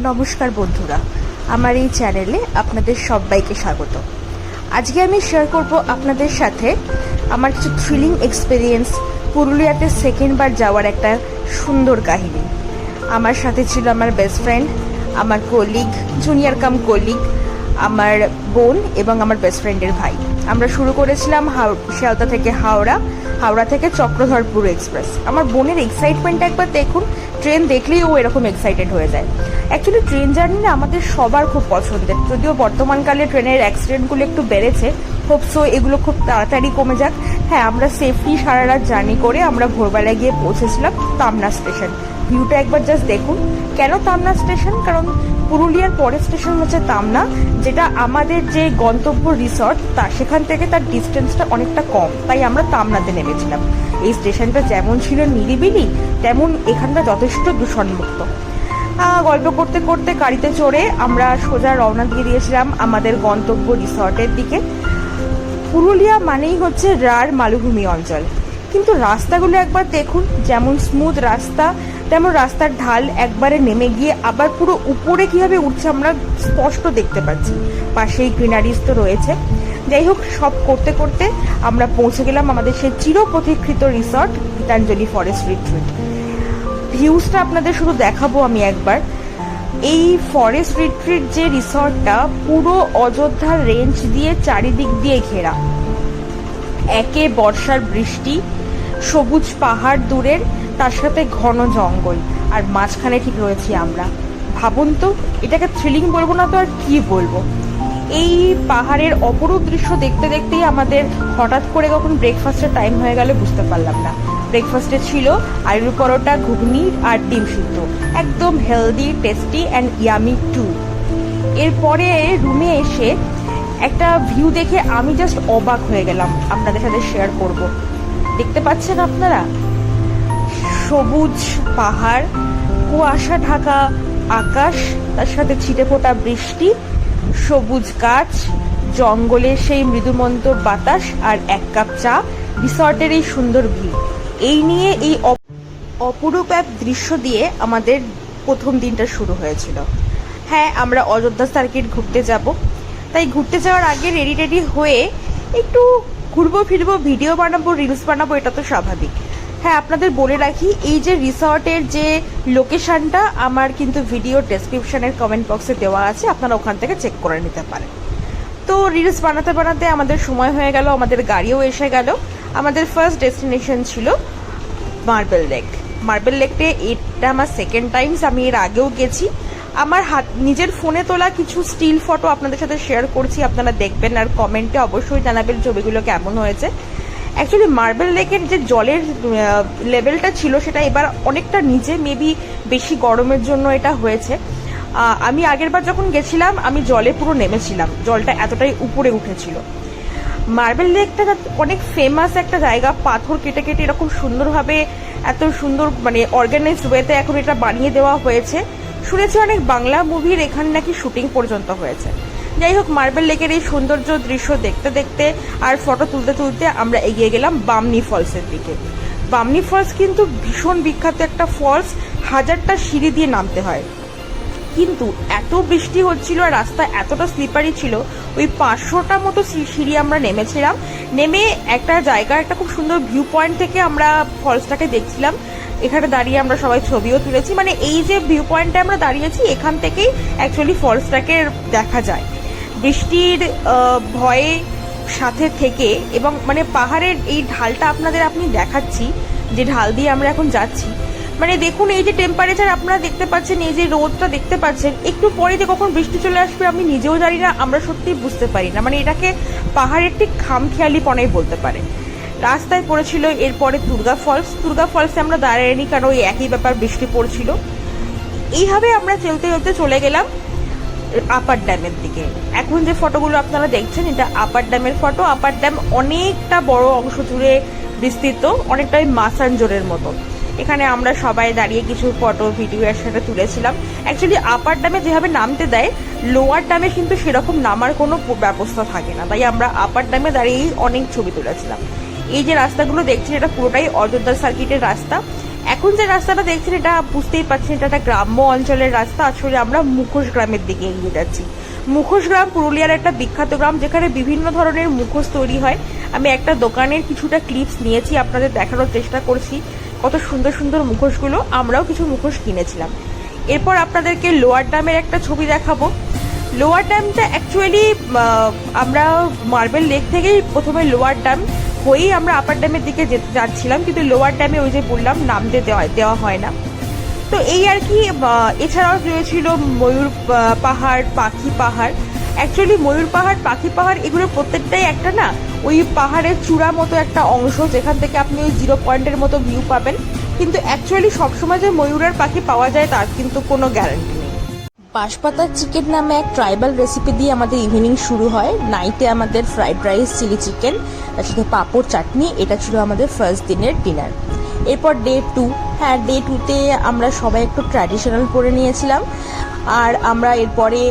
নমস্কার বন্ধুরা, আমার এই চ্যানেলে আপনাদের সবাইকে স্বাগত। আজকে আমি শেয়ার করব আপনাদের সাথে আমার কিছু থ্রিলিং এক্সপিরিয়েন্স, পুরুলিয়াতে সেকেন্ডবার যাওয়ার একটা সুন্দর কাহিনী। আমার সাথে ছিল আমার বেস্ট ফ্রেন্ড, আমার কলিগ, জুনিয়র কাম কলিগ, আমার বোন এবং আমার বেস্ট ফ্রেন্ডের ভাই। আমরা শুরু করেছিলাম শিয়ালদা থেকে হাওড়া থেকে চক্রধরপুর এক্সপ্রেস। আমার বোনের এক্সাইটমেন্ট একবার দেখুন, ট্রেন দেখলেই ও এরকম এক্সাইটেড হয়ে যায়। অ্যাকচুয়ালি ট্রেন জার্নি না আমাদের সবার খুব পছন্দের, যদিও বর্তমানকালে ট্রেনের অ্যাক্সিডেন্টগুলো একটু বেড়েছে, হোপসো এগুলো খুব তাড়াতাড়ি কমে যাক। হ্যাঁ, আমরা সেফলি সারা রাত জার্নি করে আমরা ভোরবেলায় গিয়ে পৌঁছেছিলাম তামনা স্টেশন। ভিউটা একবার জাস্ট দেখুন। কেন তামনা স্টেশন? কারণ পুরুলিয়ার পরের স্টেশন হচ্ছে তামনা, যেটা আমাদের যে গন্তব্য রিসর্ট সেখান থেকে তার ডিস্টেন্সটা অনেকটা কম, তাই আমরা তামনাতে নেমেছিলাম। এই স্টেশনটা যেমন ছিল নিরিবিলি, তেমন এখানটা যথেষ্ট দূষণমুক্ত। গল্প করতে করতে গাড়িতে চড়ে আমরা সোজা রওনা দিয়ে দিয়েছিলাম আমাদের গন্তব্য রিসর্টের দিকে। পুরুলিয়া মানেই হচ্ছে রাঢ় মালভূমি অঞ্চল, কিন্তু রাস্তাগুলো একবার দেখুন, যেমন স্মুথ রাস্তা তেমন রাস্তার ঢাল একবারে নেমে গিয়ে আবার পুরো উপরে কিভাবে উঠছে আমরা স্পষ্ট দেখতে পাচ্ছি। পাশেই গ্রিনারিজ তো রয়েছে। যাই হোক, সব করতে করতে আমরা পৌঁছে গেলাম আমাদের সেই চিরপ্রতীক্ষিত রিসর্ট গীতাঞ্জলি ফরেস্ট রিট্রিট। ভিউজটা আপনাদের শুধু দেখাবো আমি একবার। এই ফরেস্ট রিট্রিট যে রিসর্টটা পুরো অযোধ্যা রেঞ্জ দিয়ে চারিদিক দিয়ে ঘেরা। একে বর্ষার বৃষ্টি, সবুজ পাহাড় দূরের, তার সাথে ঘন জঙ্গল, আর মাঝখানে ঠিক রয়েছি আমরা। ভাবুন তো, এটাকে থ্রিলিং বলবো না তো আর কি বলবো। এই পাহাড়ের অপরূপ দৃশ্য দেখতে দেখতেই আমাদের হঠাৎ করে কখন ব্রেকফাস্টের টাইম হয়ে গেল বুঝতে পারলাম না। ব্রেকফাস্টে ছিল আলুর পরোটা, ঘুগনি আর ডিম সিদ্ধ, একদম healthy, tasty and yummy too. এরপরে রুমে এসে একটা ভিউ দেখে আমি জাস্ট অবাক হয়ে গেলাম, আপনাদের সাথে শেয়ার করব। দেখতে পাচ্ছেন আপনারা? সবুজ পাহাড়, কুয়াশা ঢাকা আকাশ, তার সাথে ছিটে ফোটা বৃষ্টি, সবুজ গাছ, জঙ্গলের সেই মৃদুমন্দ বাতাস, আর এক কাপ চা। রিসর্টের এই সুন্দর ভিউ, এই নিয়ে এই অপরূপ এক দৃশ্য দিয়ে আমাদের প্রথম দিনটা শুরু হয়েছিল। হ্যাঁ, আমরা অযোধ্যা সার্কিট ঘুরতে যাব, তাই ঘুরতে যাওয়ার আগে রেডি হয়ে একটু ঘুরবো ফিরবো, ভিডিও বানাবো, রিলস বানাবো, এটা তো স্বাভাবিক। হ্যাঁ, আপনাদের বলে রাখি, এই যে রিসর্টের যে লোকেশনটা আমার কিন্তু ভিডিও ডেসক্রিপশনের কমেন্ট বক্সে দেওয়া আছে, আপনারা ওখান থেকে চেক করে নিতে পারেন। তো রিলস বানাতে বানাতে আমাদের সময় হয়ে গেল, আমাদের গাড়িও এসে গেল। আমাদের ফার্স্ট ডেস্টিনেশন ছিল মার্বেল লেক। মার্বেল লেকটে এটা আমার সেকেন্ড টাইমস, আমি এর আগেও গেছি। আমার নিজের ফোনে তোলা কিছু স্টিল ফটো আপনাদের সাথে শেয়ার করছি, আপনারা দেখবেন আর কমেন্টে অবশ্যই জানাবেন ছবিগুলো কেমন হয়েছে। অ্যাকচুয়ালি মার্বেল লেকের যে জলের লেভেলটা ছিল সেটা এবার অনেকটা নিচে, মেবি বেশি গরমের জন্য এটা হয়েছে। আমি আগের বার যখন গেছিলাম আমি জলে পুরো নেমেছিলাম, জলটা এতটাই উপরে উঠেছিল। মার্বেল লেকটা অনেক ফেমাস একটা জায়গা, পাথর কেটে কেটে এরকম সুন্দরভাবে, এত সুন্দর মানে অর্গানাইজড ওয়েতে এখন এটা বানিয়ে দেওয়া হয়েছে। শুনেছি অনেক বাংলা মুভির এখানে নাকি শুটিং পর্যন্ত হয়েছে। যাই হোক, মার্বেল লেকের এই সৌন্দর্য দৃশ্য দেখতে দেখতে আর ফটো তুলতে তুলতে আমরা এগিয়ে গেলাম বামনি ফলসের দিকে। বামনি ফলস কিন্তু ভীষণ বিখ্যাত একটা ফলস, 1000টা সিঁড়ি দিয়ে নামতে হয়। কিন্তু এত বৃষ্টি হচ্ছিল আর রাস্তা এতটা স্লিপারি ছিল, ওই 500টা মতো সিঁড়ি আমরা নেমেছিলাম। নেমে একটা জায়গা, একটা খুব সুন্দর ভিউ পয়েন্ট থেকে আমরা ফলসটাকে দেখছিলাম। এখানে দাঁড়িয়ে আমরা সবাই ছবিও তুলেছি। মানে এই যে ভিউ পয়েন্টে আমরা দাঁড়িয়েছি, এখান থেকেই অ্যাকচুয়ালি ফলসটাকে দেখা যায়। বৃষ্টির ভয়ে সাথে থেকে এবং মানে পাহাড়ের এই ঢালটা আপনি দেখাচ্ছি, যে ঢাল দিয়ে আমরা এখন যাচ্ছি। মানে দেখুন, এই যে টেম্পারেচার আপনারা দেখতে পাচ্ছেন, এই যে রোদটা দেখতে পাচ্ছেন, একটু পরে যে কখন বৃষ্টি চলে আসবে আমি নিজেও জানি না, আমরা সত্যিই বুঝতে পারি না। মানে এটাকে পাহাড়ের ঠিক খামখেয়ালিপনাই বলতে পারে। রাস্তায় পড়েছিল এরপরে দুর্গা ফলসে আমরা দাঁড়াইনি, কারণ ওই একই ব্যাপার, বৃষ্টি পড়ছিল। এইভাবে আমরা চলতে চলতে চলে গেলাম আপার ড্যামের দিকে। এখন যে ফটোগুলো আপনারা দেখছেন, এটা আপার ড্যামের ফটো। আপার ড্যাম অনেকটা বড় অংশ জুড়ে বিস্তৃত, অনেকটাই মাসানজোরের মতো। এখানে আমরা সবাই দাঁড়িয়ে কিছু ফটো ভিডিও এর সাথে তুলেছিলাম। অ্যাকচুয়ালি আপার ড্যামে যেভাবে নামতে দেয়, লোয়ার ড্যামে কিন্তু সেরকম নামার কোনো ব্যবস্থা থাকে না, তাই আমরা আপার ড্যামে দাঁড়িয়েই অনেক ছবি তুলেছিলাম। এই যে রাস্তাগুলো দেখছেন, এটা পুরোটাই অযোধ্যা সার্কিটের রাস্তা। এখন যে রাস্তাটা দেখছেন এটা বুঝতেই পারছেন এটা একটা গ্রাম্য অঞ্চলের রাস্তা। আসলে আমরা মুখোশ গ্রামের দিকে এগিয়ে যাচ্ছি। মুখোশ গ্রাম পুরুলিয়ার একটা বিখ্যাত গ্রাম, যেখানে বিভিন্ন ধরনের মুখোশ তৈরি হয়। আমি একটা দোকানের কিছুটা ক্লিপস নিয়েছি, আপনাদের দেখানোর চেষ্টা করছি কত সুন্দর সুন্দর মুখোশগুলো। আমরাও কিছু মুখোশ কিনেছিলাম। এরপর আপনাদেরকে লোয়ার ড্যামের একটা ছবি দেখাবো। লোয়ার ড্যামটা অ্যাকচুয়ালি আমরা মার্বেল লেক থেকেই প্রথমে লোয়ার ড্যাম হয়েই আমরা আপার ড্যামের দিকে যাচ্ছিলাম, কিন্তু লোয়ার ড্যামে ওই যে বললাম নামতে দেওয়া হয় না। তো এই আর কি। এছাড়াও রয়েছিল ময়ূর পাহাড়, পাখি পাহাড়। অ্যাকচুয়ালি ময়ূর পাহাড়, পাখি পাহাড় এগুলো প্রত্যেকটাই একটা না ওই পাহাড়ের চূড়া মতো একটা অংশ, যেখান থেকে আপনি ওই 0 পয়েন্টের মতো ভিউ পাবেন। কিন্তু অ্যাকচুয়ালি সবসময় যে ময়ূরের পাখি পাওয়া যায় তার কিন্তু কোনো গ্যারান্টি নেই। বাঁশপাতার চিকেন নামে এক ট্রাইবাল রেসিপি দিয়ে আমাদের ইভিনিং শুরু হয়। নাইটে আমাদের ফ্রাইড রাইস, চিলি চিকেন, তার সাথে পাঁপড়, চাটনি, এটা ছিল আমাদের ফার্স্ট দিনের ডিনার। এরপর ডে 2, হ্যাঁ ডে 2তে আমরা সবাই একটু ট্র্যাডিশনাল করে নিয়েছিলাম। আর আমরা এরপরে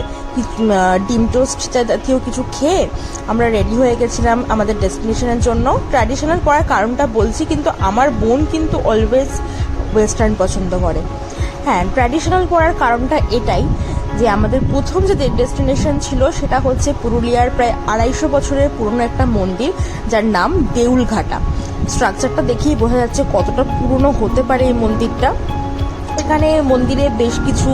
ডিম টোস্ট জাতীয় কিছু খেয়ে আমরা রেডি হয়ে গেছিলাম আমাদের ডেস্টিনেশনের জন্য। ট্র্যাডিশনাল করার কারণটা বলছি, কিন্তু আমার বোন কিন্তু অলওয়েজ ওয়েস্টার্ন পছন্দ করে। হ্যাঁ, ট্র্যাডিশনাল করার কারণটা এটাই যে আমাদের প্রথম যে ডেস্টিনেশন ছিল সেটা হচ্ছে পুরুলিয়ার প্রায় 250 বছরের পুরনো একটা মন্দির, যার নাম দেউলঘাটা। স্ট্রাকচারটা দেখেই বোঝা যাচ্ছে কতটা পুরনো হতে পারে এই মন্দিরটা। এখানে মন্দিরে বেশ কিছু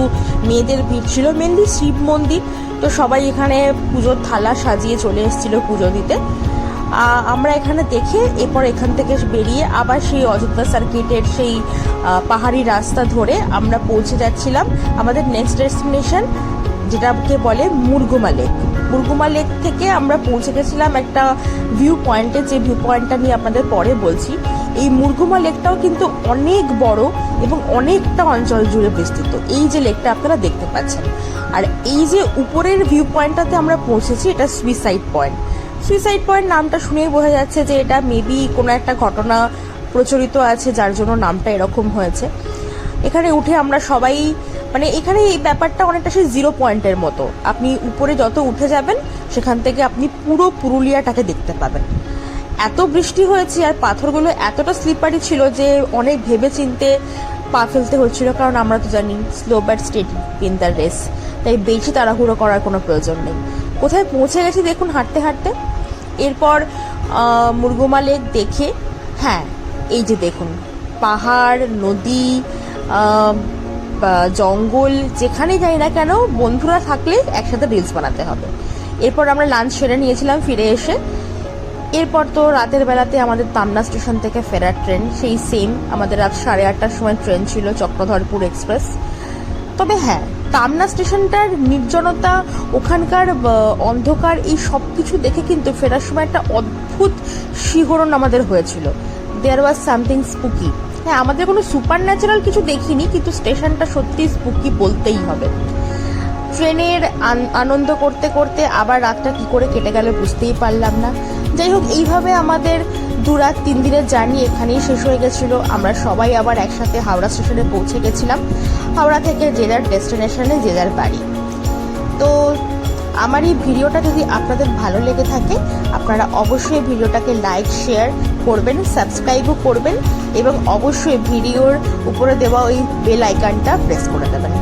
মেয়েদের ভিড় ছিল, মেনলি শিব মন্দির, তো সবাই এখানে পুজোর থালা সাজিয়ে চলে এসেছিল পুজো দিতে। আমরা এখানে দেখে এরপর এখান থেকে বেরিয়ে আবার সেই অযোধ্যা সার্কিটের সেই পাহাড়ি রাস্তা ধরে আমরা পৌঁছে যাচ্ছিলাম আমাদের নেক্সট ডেস্টিনেশন, যেটাকে বলে মুরগুমা লেক। মুরগুমা লেক থেকে আমরা পৌঁছে গেছিলাম একটা ভিউ পয়েন্টে, যে ভিউ পয়েন্টটা নিয়ে আপনাদের পরে বলছি। এই মুরগুমা লেকটাও কিন্তু অনেক বড় এবং অনেকটা অঞ্চল জুড়ে বিস্তৃত। এই যে লেকটা আপনারা দেখতে পাচ্ছেন, আর এই যে উপরের ভিউ পয়েন্টটাতে আমরা পৌঁছেছি, এটা সুইসাইড পয়েন্ট। সুইসাইড পয়েন্ট নামটা শুনেই বোঝা যাচ্ছে যে এটা মেবি কোনো একটা ঘটনা প্রচলিত আছে, যার জন্য নামটা এরকম হয়েছে। এখানে উঠে আমরা সবাই মানে এখানে এই ব্যাপারটা অনেকটা সেই 0 পয়েন্টের মতো। আপনি উপরে যত উঠে যাবেন সেখান থেকে আপনি পুরো পুরুলিয়াটাকে দেখতে পাবেন। এত বৃষ্টি হয়েছে আর পাথরগুলো এতটা স্লিপারি ছিল যে অনেক ভেবে চিনতে পা ফেলতে হচ্ছিল, কারণ আমরা তো জানি slow but steady in the race, তাই বেশি তাড়াহুড়ো করার কোনো প্রয়োজন নেই। কোথায় পৌঁছে গেছি দেখুন হাঁটতে হাঁটতে। এরপর মুরগুমা লেক দেখে, হ্যাঁ এই যে দেখুন পাহাড়, নদী, জঙ্গল, যেখানেই যাই না কেন বন্ধুরা থাকলে একসাথে রিলস বানাতে হবে। এরপর আমরা লাঞ্চ সেরে নিয়েছিলাম ফিরে এসে। এরপর তো রাতের বেলাতে আমাদের তামনা স্টেশন থেকে ফেরার ট্রেন, সেই সেম আমাদের রাত 8:30টার সময় ট্রেন ছিল, চক্রধরপুর এক্সপ্রেস। তবে হ্যাঁ, তামনা স্টেশনটার নির্জনতা, ওখানকার অন্ধকার, এই সব কিছু দেখে কিন্তু ফেরার সময় একটা অদ্ভুত শিহরণ আমাদের হয়েছিল। দেয়ার ওয়াজ সামথিং স্পুকি। হ্যাঁ, আমাদের কোনো সুপার ন্যাচারাল কিছু দেখিনি, কিন্তু স্টেশনটা সত্যি স্পুকি বলতেই হবে। ট্রেনের আনন্দ করতে করতে আবার রাতটা কি করে কেটে গেল বুঝতেই পারলাম না। যাই হোক, এইভাবে আমাদের 2 রাত 3 দিনের জার্নি এখানেই শেষ হয়ে গেছিলো। আমরা সবাই আবার একসাথে হাওড়া স্টেশনে পৌঁছে গেছিলাম। হাওড়া থেকে যে যার ডেস্টিনেশনে যে যার বাড়ি। তো আমার এই ভিডিওটা যদি আপনাদের ভালো লেগে থাকে, আপনারা অবশ্যই ভিডিওটাকে লাইক, শেয়ার করবেন, সাবস্ক্রাইবও করবেন এবং অবশ্যই ভিডিওর উপরে দেওয়া ওই বেল আইকনটা প্রেস করে দেবেন।